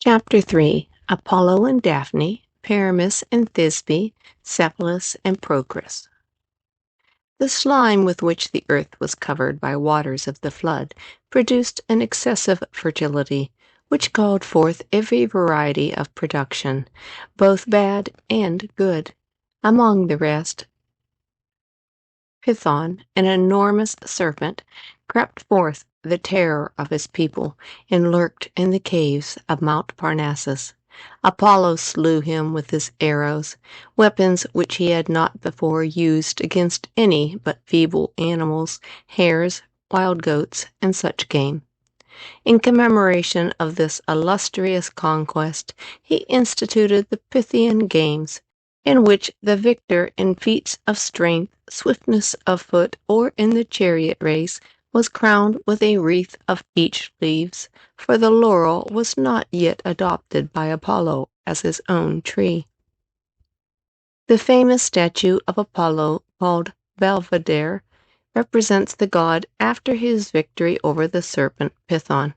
Chapter 3. Apollo and Daphne, Pyramus and Thisbe, Cephalus and Procris. The slime with which the earth was covered by waters of the flood produced an excessive fertility, which called forth every variety of production, both bad and good. Among the rest, Python, an enormous serpent, crept forth, the terror of his people, and lurked in the caves of Mount Parnassus. Apollo slew him with his arrows, weapons which he had not before used against any but feeble animals, hares, wild goats, and such game. In commemoration of this illustrious conquest, he instituted the Pythian Games, in which the victor in feats of strength, swiftness of foot, or in the chariot race, was crowned with a wreath of peach leaves, for the laurel was not yet adopted by Apollo as his own tree. The famous statue of Apollo, called Belvedere, represents the god after his victory over the serpent Python.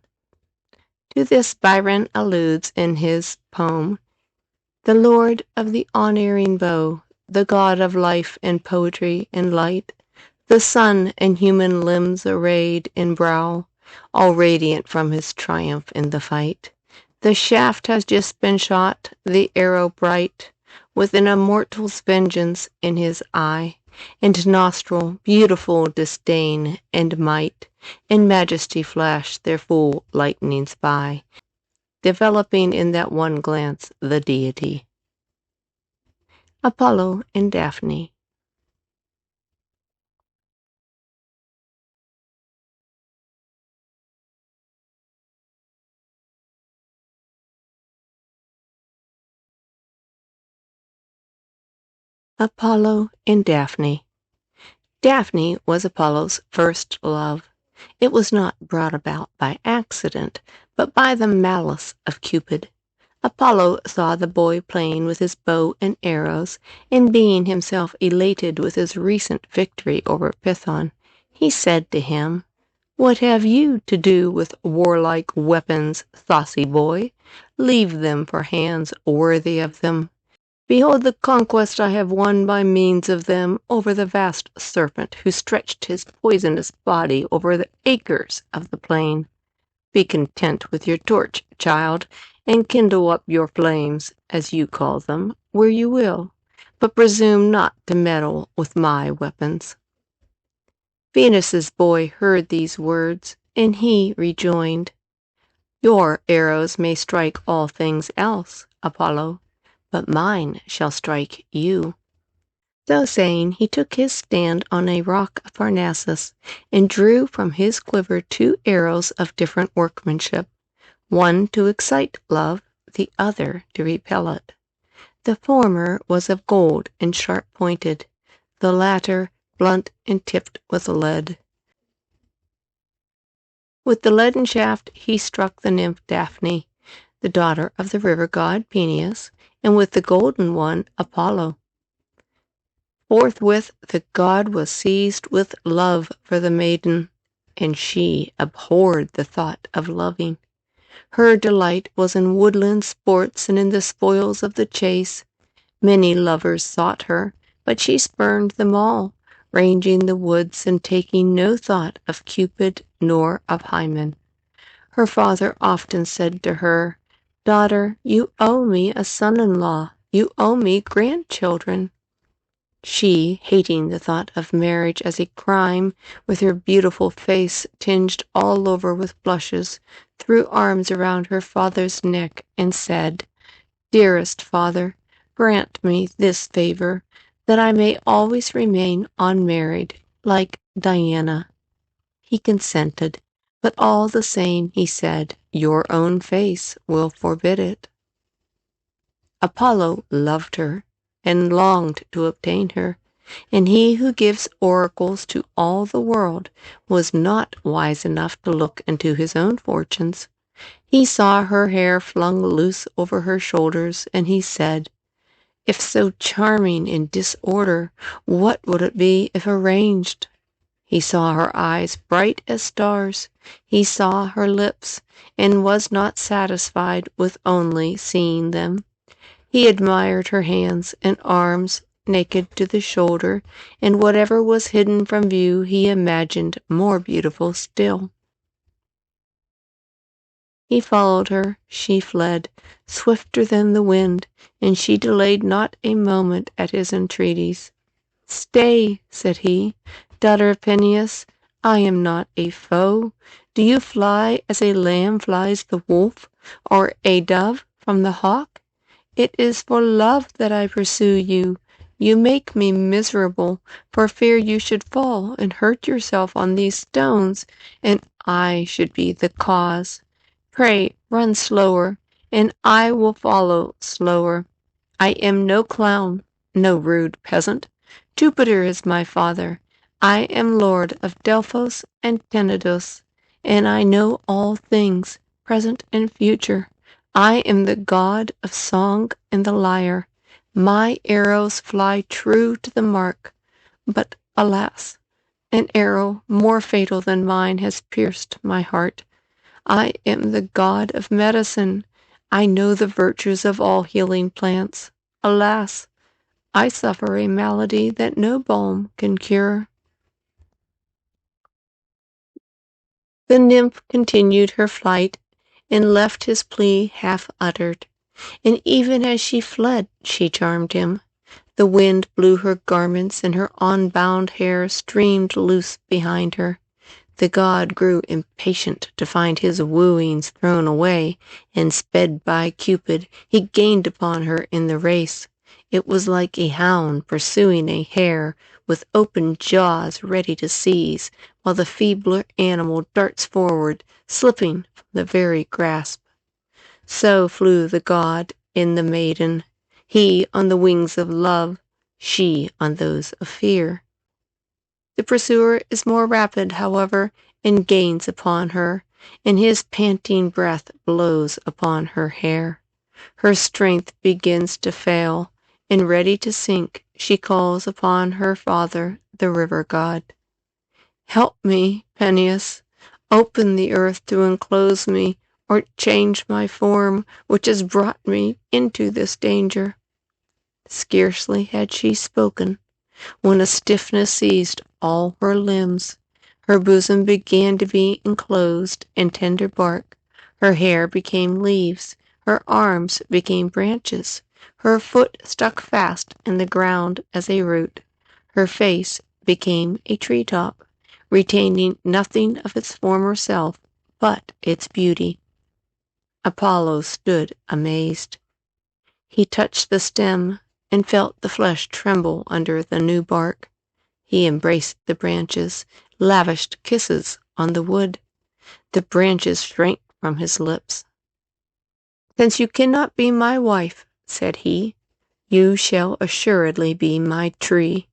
To this Byron alludes in his poem, "The lord of the unerring bow, the god of life and poetry and light, the sun and human limbs arrayed in brow, all radiant from his triumph in the fight. The shaft has just been shot, the arrow bright, with an immortal's vengeance in his eye, and nostril, beautiful disdain and might, in majesty flash their full lightnings by, developing in that one glance the deity." Apollo and Daphne. Apollo and Daphne. Daphne was Apollo's first love. It was not brought about by accident, but by the malice of Cupid. Apollo saw the boy playing with his bow and arrows, and being himself elated with his recent victory over Python, he said to him, "What have you to do with warlike weapons, saucy boy? Leave them for hands worthy of them. Behold the conquest I have won by means of them over the vast serpent who stretched his poisonous body over the acres of the plain. Be content with your torch, child, and kindle up your flames, as you call them, where you will, but presume not to meddle with my weapons." Venus's boy heard these words, and he rejoined, "Your arrows may strike all things else, Apollo, but mine shall strike you." So saying, he took his stand on a rock of Parnassus, and drew from his quiver 2 arrows of different workmanship, one to excite love, the other to repel it. The former was of gold and sharp-pointed, the latter blunt and tipped with lead. With the leaden shaft he struck the nymph Daphne, the daughter of the river god Peneus, and with the golden one Apollo. Forthwith the god was seized with love for the maiden, and she abhorred the thought of loving. Her delight was in woodland sports and in the spoils of the chase. Many lovers sought her, but she spurned them all, ranging the woods and taking no thought of Cupid nor of Hymen. Her father often said to her, "Daughter, you owe me a son-in-law, you owe me grandchildren." She, hating the thought of marriage as a crime, with her beautiful face tinged all over with blushes, threw arms around her father's neck and said, "Dearest father, grant me this favor, that I may always remain unmarried, like Diana." He consented, but all the same he said, "Your own face will forbid it." Apollo loved her, and longed to obtain her, and he who gives oracles to all the world was not wise enough to look into his own fortunes. He saw her hair flung loose over her shoulders, and he said, "If so charming in disorder, what would it be if arranged?" He saw her eyes bright as stars. He saw her lips, and was not satisfied with only seeing them. He admired her hands and arms, naked to the shoulder, and whatever was hidden from view he imagined more beautiful still. He followed her, she fled, swifter than the wind, and she delayed not a moment at his entreaties. "Stay," said he, "daughter of Peneus, I am not a foe. Do you fly as a lamb flies the wolf, or a dove from the hawk? It is for love that I pursue you. You make me miserable, for fear you should fall and hurt yourself on these stones, and I should be the cause. Pray run slower, and I will follow slower. I am no clown, no rude peasant. Jupiter is my father. I am lord of Delphos and Tenedos, and I know all things, present and future. I am the god of song and the lyre. My arrows fly true to the mark. But alas, an arrow more fatal than mine has pierced my heart. I am the god of medicine. I know the virtues of all healing plants. Alas, I suffer a malady that no balm can cure." The nymph continued her flight, and left his plea half uttered. And even as she fled, she charmed him. The wind blew her garments, and her unbound hair streamed loose behind her. The god grew impatient to find his wooings thrown away, and sped by Cupid, he gained upon her in the race. It was like a hound pursuing a hare, with open jaws ready to seize, while the feebler animal darts forward, slipping from the very grasp. So flew the god and the maiden, he on the wings of love, she on those of fear. The pursuer is more rapid, however, and gains upon her, and his panting breath blows upon her hair. Her strength begins to fail, and ready to sink, she calls upon her father, the river god. "Help me, Peneus! Open the earth to enclose me, or change my form, which has brought me into this danger." Scarcely had she spoken, when a stiffness seized all her limbs. Her bosom began to be enclosed in tender bark, her hair became leaves, her arms became branches, her foot stuck fast in the ground as a root, her face became a tree-top, retaining nothing of its former self but its beauty. Apollo stood amazed. He touched the stem, and felt the flesh tremble under the new bark. He embraced the branches, lavished kisses on the wood. The branches shrank from his lips. "Since you cannot be my wife," said he, "you shall assuredly be my tree.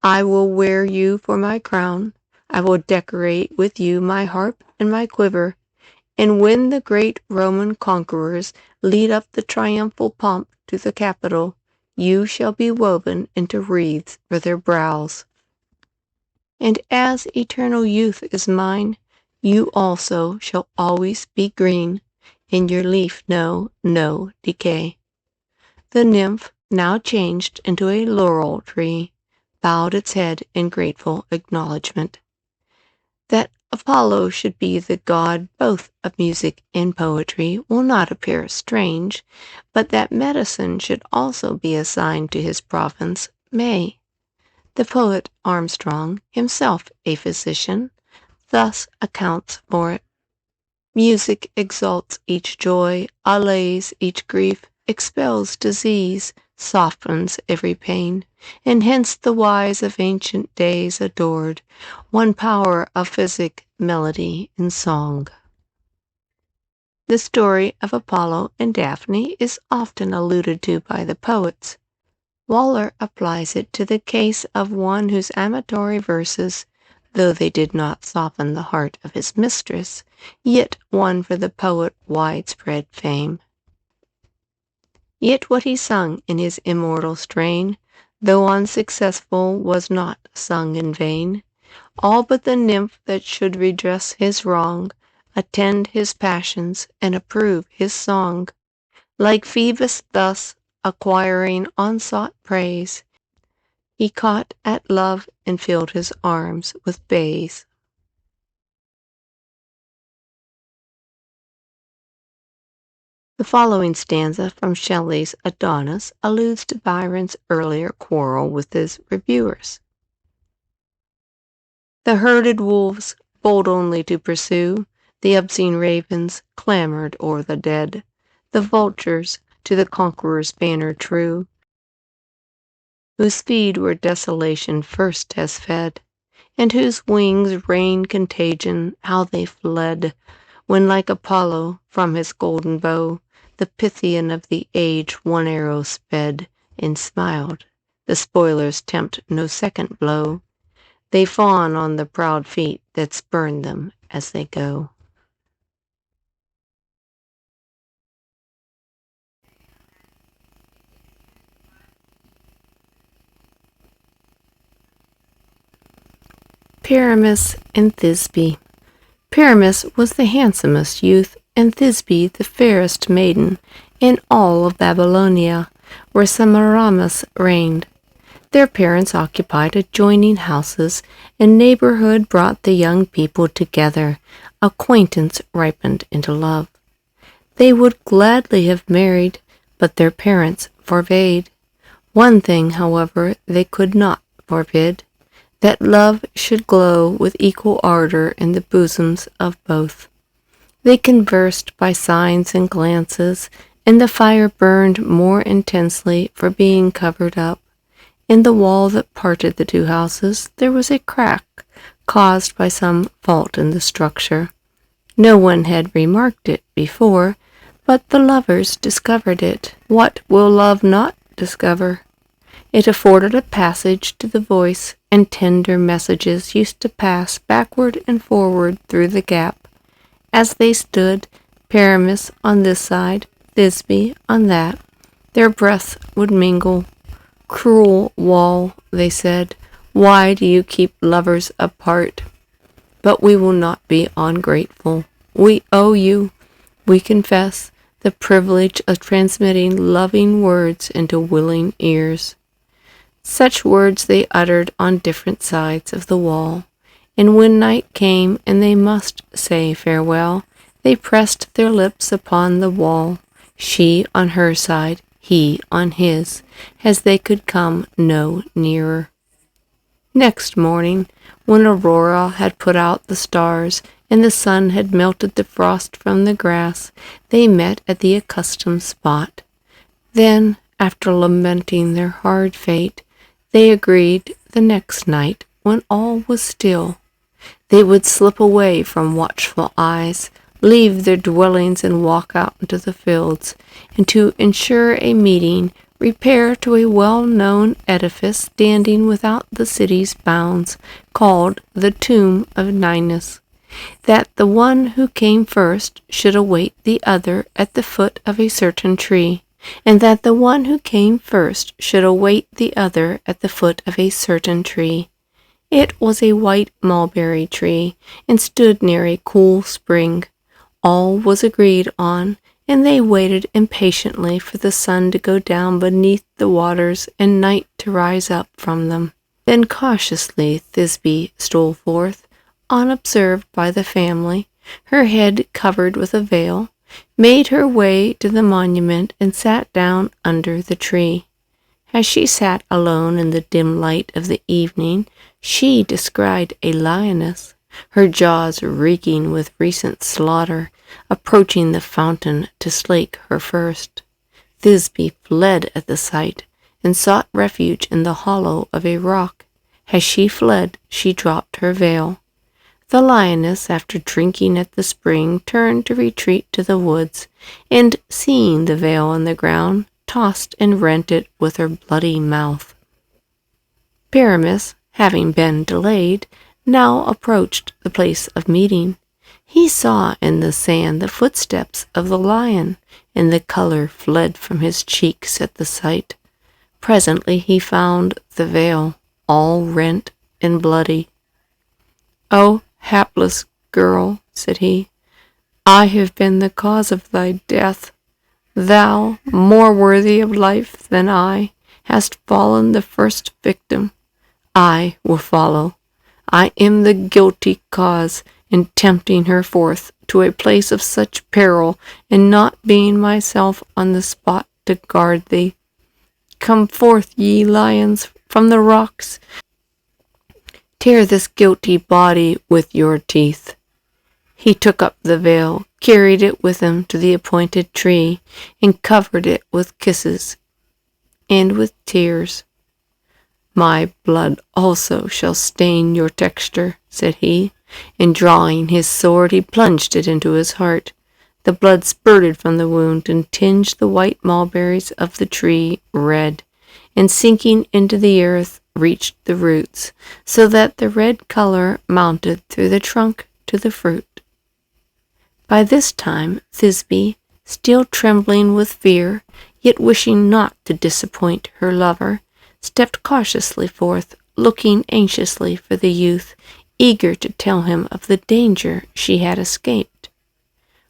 I will wear you for my crown. I will decorate with you my harp and my quiver. And when the great Roman conquerors lead up the triumphal pomp to the Capitol, you shall be woven into wreaths for their brows. And as eternal youth is mine, you also shall always be green, and your leaf know no decay." The nymph, now changed into a laurel tree, bowed its head in grateful acknowledgment. That Apollo should be the god both of music and poetry will not appear strange, but that medicine should also be assigned to his province may. The poet Armstrong, himself a physician, thus accounts for it. "Music exalts each joy, allays each grief, expels disease, softens every pain, and hence the wise of ancient days adored one power of physic, melody, and song." The story of Apollo and Daphne is often alluded to by the poets. Waller applies it to the case of one whose amatory verses, though they did not soften the heart of his mistress, yet won for the poet widespread fame. Yet what he sung in his immortal strain, though unsuccessful, was not sung in vain. all but the nymph that should redress his wrong, attend his passions, and approve his song. Like Phoebus thus, acquiring unsought praise, he caught at love and filled his arms with bays. The following stanza from Shelley's Adonis alludes to Byron's earlier quarrel with his reviewers. The herded wolves, bold only to pursue, the obscene ravens, clamored o'er the dead. The vultures, to the conqueror's banner true, whose speed where desolation first has fed, and whose wings rain contagion, how they fled, when like Apollo, from his golden bow, the Pythian of the age one arrow sped, and smiled. The spoilers tempt no second blow. They fawn on the proud feet that spurn them as they go. Pyramus and Thisbe. Pyramus was the handsomest youth, and Thisbe the fairest maiden, in all of Babylonia, where Semiramis reigned. Their parents occupied adjoining houses, and neighborhood brought the young people together. Acquaintance ripened into love. They would gladly have married, but their parents forbade. One thing, however, they could not forbid, that love should glow with equal ardor in the bosoms of both. They conversed by signs and glances, and the fire burned more intensely for being covered up. In the wall that parted the two houses there was a crack, caused by some fault in the structure. No one had remarked it before, but the lovers discovered it. What will love not discover? It afforded a passage to the voice, and tender messages used to pass backward and forward through the gap. As they stood, Pyramus on this side, Thisbe on that, their breaths would mingle. "Cruel wall," they said, "why do you keep lovers apart? But we will not be ungrateful. We owe you, we confess, the privilege of transmitting loving words into willing ears." Such words they uttered on different sides of the wall, and when night came and they must say farewell, they pressed their lips upon the wall, she on her side, he on his, as they could come no nearer. Next morning, when Aurora had put out the stars, and the sun had melted the frost from the grass, they met at the accustomed spot. Then, after lamenting their hard fate, they agreed the next night, when all was still, they would slip away from watchful eyes, leave their dwellings and walk out into the fields, and to ensure a meeting, repair to a well-known edifice standing without the city's bounds, called the Tomb of Ninus, that the one who came first should await the other at the foot of a certain tree, and that the one who came first should await the other at the foot of a certain tree. It was a white mulberry tree, and stood near a cool spring. All was agreed on, and they waited impatiently for the sun to go down beneath the waters and night to rise up from them. Then cautiously Thisbe stole forth, unobserved by the family, her head covered with a veil, made her way to the monument, and sat down under the tree. As she sat alone in the dim light of the evening, she descried a lioness, her jaws reeking with recent slaughter, approaching the fountain to slake her thirst. Thisbe fled at the sight, and sought refuge in the hollow of a rock. As she fled, she dropped her veil. The lioness, after drinking at the spring, turned to retreat to the woods, and, seeing the veil on the ground, tossed and rent it with her bloody mouth. Pyramus, having been delayed, now approached the place of meeting. He saw in the sand the footsteps of the lion, and the color fled from his cheeks at the sight. Presently he found the veil, all rent and bloody. "O hapless girl," said he, "I have been the cause of thy death. Thou, more worthy of life than I, hast fallen the first victim. I will follow. I am the guilty cause in tempting her forth to a place of such peril, and not being myself on the spot to guard thee. Come forth, ye lions, from the rocks. Tear this guilty body with your teeth." He took up the veil, carried it with him to the appointed tree, and covered it with kisses and with tears. "My blood also shall stain your texture," said he, and drawing his sword he plunged it into his heart. The blood spurted from the wound and tinged the white mulberries of the tree red, and sinking into the earth reached the roots, so that the red color mounted through the trunk to the fruit. By this time Thisbe, still trembling with fear, yet wishing not to disappoint her lover, stepped cautiously forth, looking anxiously for the youth, eager to tell him of the danger she had escaped.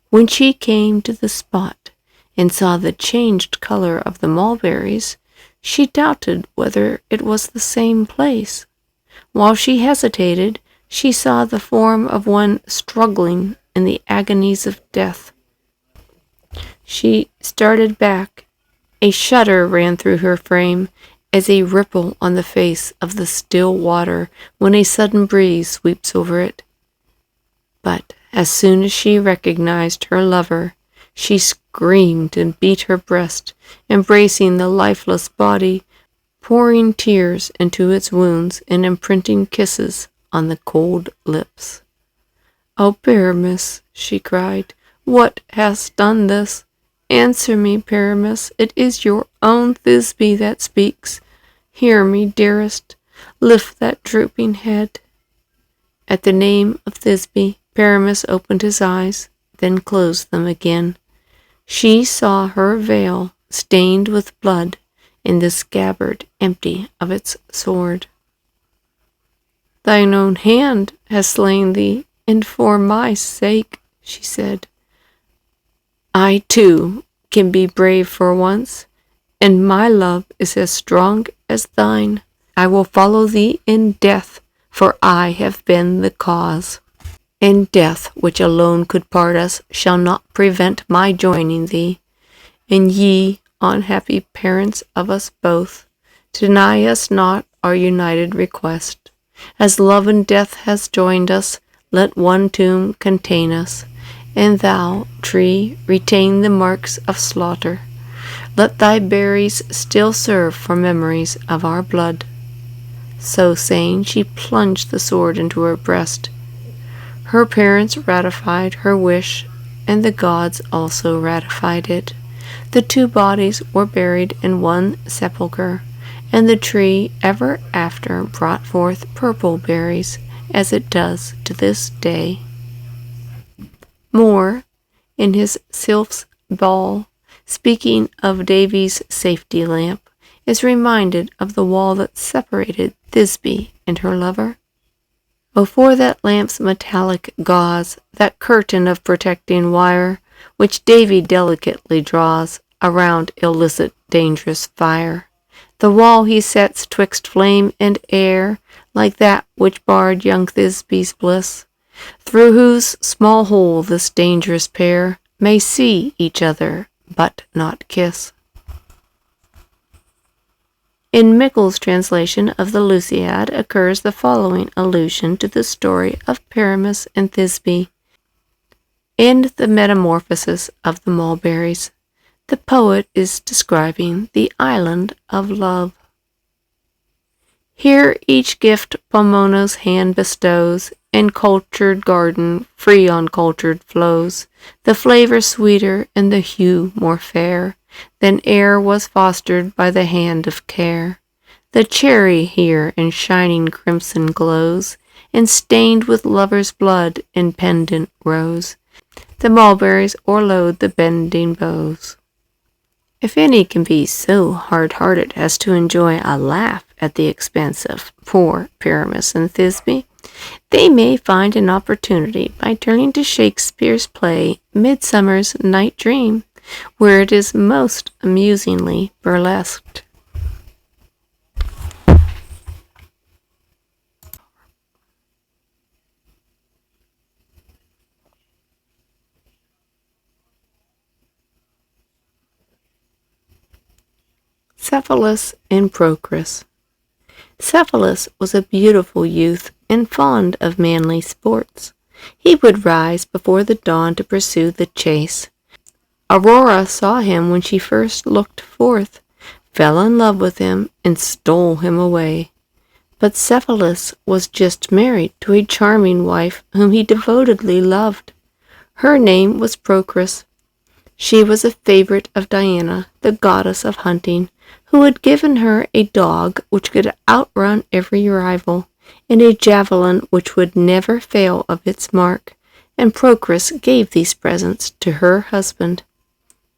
When she came to the spot and saw the changed color of the mulberries, she doubted whether it was the same place. While she hesitated, she saw the form of one struggling in the agonies of death. She started back. A shudder ran through her frame, as a ripple on the face of the still water when a sudden breeze sweeps over it. But as soon as she recognized her lover, she screamed and beat her breast, embracing the lifeless body, pouring tears into its wounds and imprinting kisses on the cold lips. "O Pyramus," she cried, "what hast done this? Answer me, Pyramus, it is your own Thisbe that speaks. Hear me, dearest, lift that drooping head." At the name of Thisbe, Pyramus opened his eyes, then closed them again. She saw her veil stained with blood, and the scabbard empty of its sword. "Thine own hand has slain thee, and for my sake," she said. "I, too, can be brave for once, and my love is as strong as thine. I will follow thee in death, for I have been the cause. And death, which alone could part us, shall not prevent my joining thee. And ye, unhappy parents of us both, deny us not our united request. As love and death has joined us, let one tomb contain us. And thou, tree, retain the marks of slaughter. Let thy berries still serve for memories of our blood." So saying, she plunged the sword into her breast. Her parents ratified her wish, and the gods also ratified it. The two bodies were buried in one sepulchre, and the tree ever after brought forth purple berries, as it does to this day. Moore, in his Sylph's Ball, speaking of Davy's safety lamp, is reminded of the wall that separated Thisbe and her lover. "Oh, for that lamp's metallic gauze, that curtain of protecting wire, which Davy delicately draws around illicit dangerous fire. The wall he sets twixt flame and air, like that which barred young Thisbe's bliss, through whose small hole this dangerous pair may see each other, but not kiss." In Mickle's translation of the Lusiad occurs the following allusion to the story of Pyramus and Thisbe and the metamorphosis of the mulberries. The poet is describing the island of love. "Here each gift Pomona's hand bestows, and cultured garden free uncultured flows, the flavor sweeter and the hue more fair than e'er was fostered by the hand of care. The cherry here in shining crimson glows, and stained with lover's blood in pendant rows, the mulberries o'erload the bending boughs." If any can be so hard-hearted as to enjoy a laugh at the expense of poor Pyramus and Thisbe, They may find an opportunity by turning to Shakespeare's play Midsummer's Night Dream, where it is most amusingly burlesqued. Cephalus and Procris. Cephalus was a beautiful youth and fond of manly sports. He would rise before the dawn to pursue the chase. Aurora saw him when she first looked forth, fell in love with him, and stole him away. But Cephalus was just married to a charming wife whom he devotedly loved. Her name was Procris. She was a favorite of Diana, the goddess of hunting, who had given her a dog which could outrun every rival, and a javelin which would never fail of its mark, and Procris gave these presents to her husband.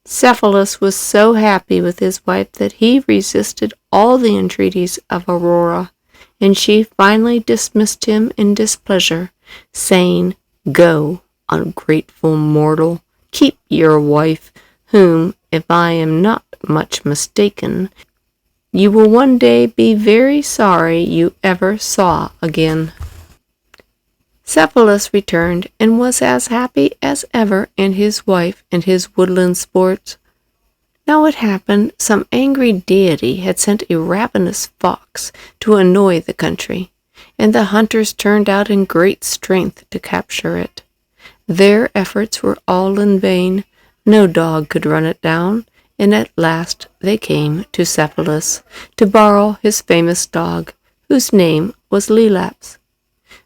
Cephalus was so happy with his wife that he resisted all the entreaties of Aurora, and she finally dismissed him in displeasure, saying, "Go, ungrateful mortal, keep your wife, whom, if I am not much mistaken, you will one day be very sorry you ever saw again." Cephalus returned and was as happy as ever in his wife and his woodland sports. Now it happened some angry deity had sent a ravenous fox to annoy the country, and the hunters turned out in great strength to capture it. Their efforts were all in vain. No dog could run it down, and at last they came to Cephalus to borrow his famous dog, whose name was Lelaps.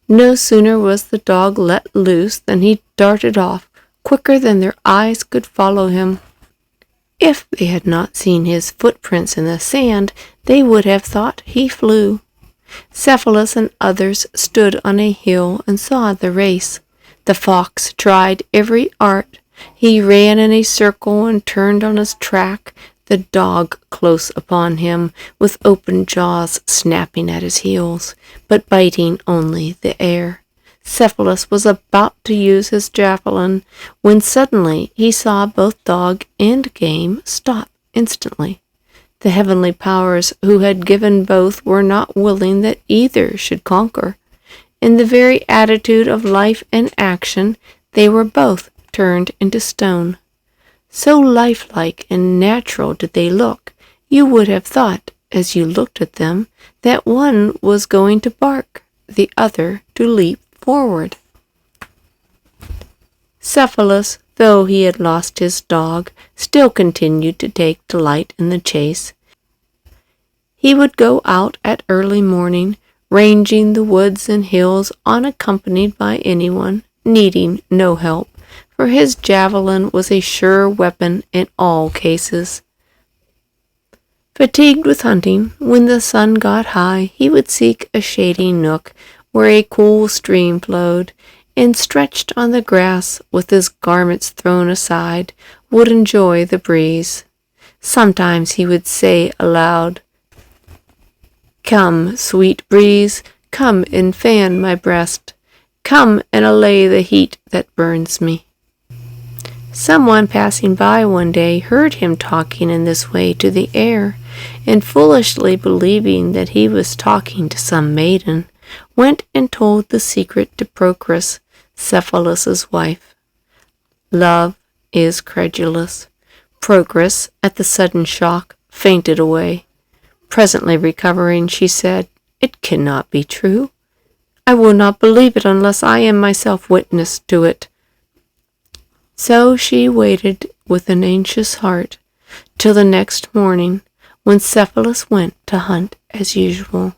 No sooner was the dog let loose than he darted off, quicker than their eyes could follow him. If they had not seen his footprints in the sand, they would have thought he flew. Cephalus and others stood on a hill and saw the race. The fox tried every art. He ran in a circle and turned on his track, the dog close upon him, with open jaws snapping at his heels, but biting only the air. Cephalus was about to use his javelin, when suddenly he saw both dog and game stop instantly. The heavenly powers who had given both were not willing that either should conquer. In the very attitude of life and action, they were both turned into stone. So lifelike and natural did they look, you would have thought, as you looked at them, that one was going to bark, the other to leap forward. Cephalus, though he had lost his dog, still continued to take delight in the chase. He would go out at early morning, ranging the woods and hills unaccompanied by anyone, needing no help, for his javelin was a sure weapon in all cases. Fatigued with hunting, when the sun got high, he would seek a shady nook where a cool stream flowed, and stretched on the grass, with his garments thrown aside, would enjoy the breeze. Sometimes he would say aloud, "Come, sweet breeze, come and fan my breast. Come and allay the heat that burns me." Someone passing by one day heard him talking in this way to the air, and foolishly believing that he was talking to some maiden, went and told the secret to Procris, Cephalus's wife. Love is credulous. Procris, at the sudden shock, fainted away. Presently recovering, she said, "It cannot be true. I will not believe it unless I am myself witness to it." So she waited with an anxious heart till the next morning, when Cephalus went to hunt as usual.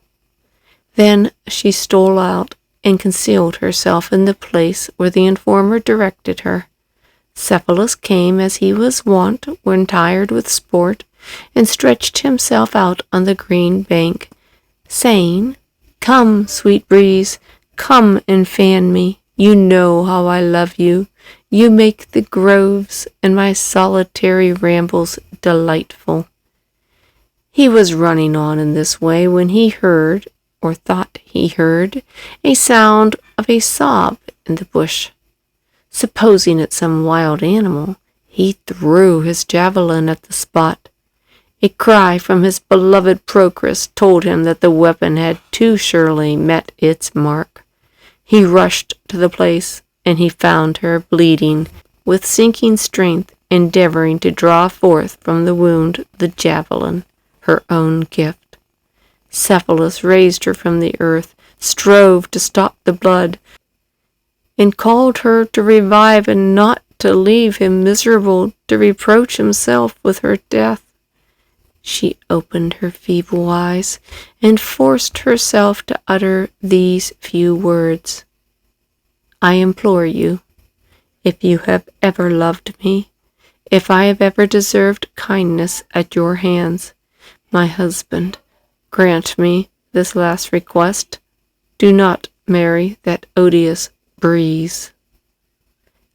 Then she stole out and concealed herself in the place where the informer directed her. Cephalus came as he was wont when tired with sport, and stretched himself out on the green bank, saying, "Come, sweet breeze, come and fan me. You know how I love you. You make the groves and my solitary rambles delightful." He was running on in this way when he heard, or thought he heard, a sound of a sob in the bush. Supposing it some wild animal, he threw his javelin at the spot. A cry from his beloved Procris told him that the weapon had too surely met its mark. He rushed to the place, and he found her bleeding, with sinking strength, endeavoring to draw forth from the wound the javelin, her own gift. Cephalus raised her from the earth, strove to stop the blood, and called her to revive and not to leave him miserable, to reproach himself with her death. She opened her feeble eyes and forced herself to utter these few words. I implore you, if you have ever loved me, if I have ever deserved kindness at your hands, my husband, grant me this last request. Do not marry that odious breeze.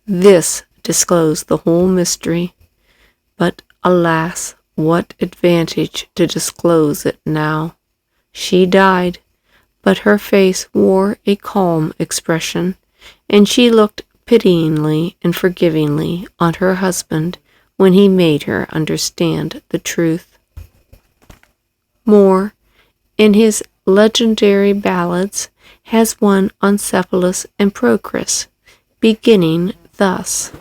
This disclosed the whole mystery, but alas, what advantage to disclose it now? She died, but her face wore a calm expression, and she looked pityingly and forgivingly on her husband when he made her understand the truth. Moore, in his legendary ballads, has one on Cephalus and Procris, beginning thus.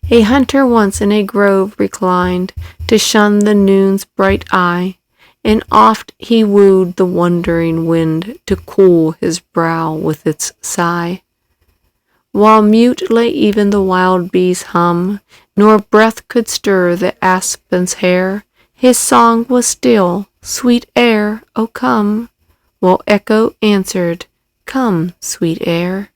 A hunter once in a grove reclined, to shun the noon's bright eye, and oft he wooed the wandering wind, to cool his brow with its sigh. While mute lay even the wild bee's hum, nor breath could stir the aspen's hair, his song was still, sweet air, O come, while echo answered, come, sweet air.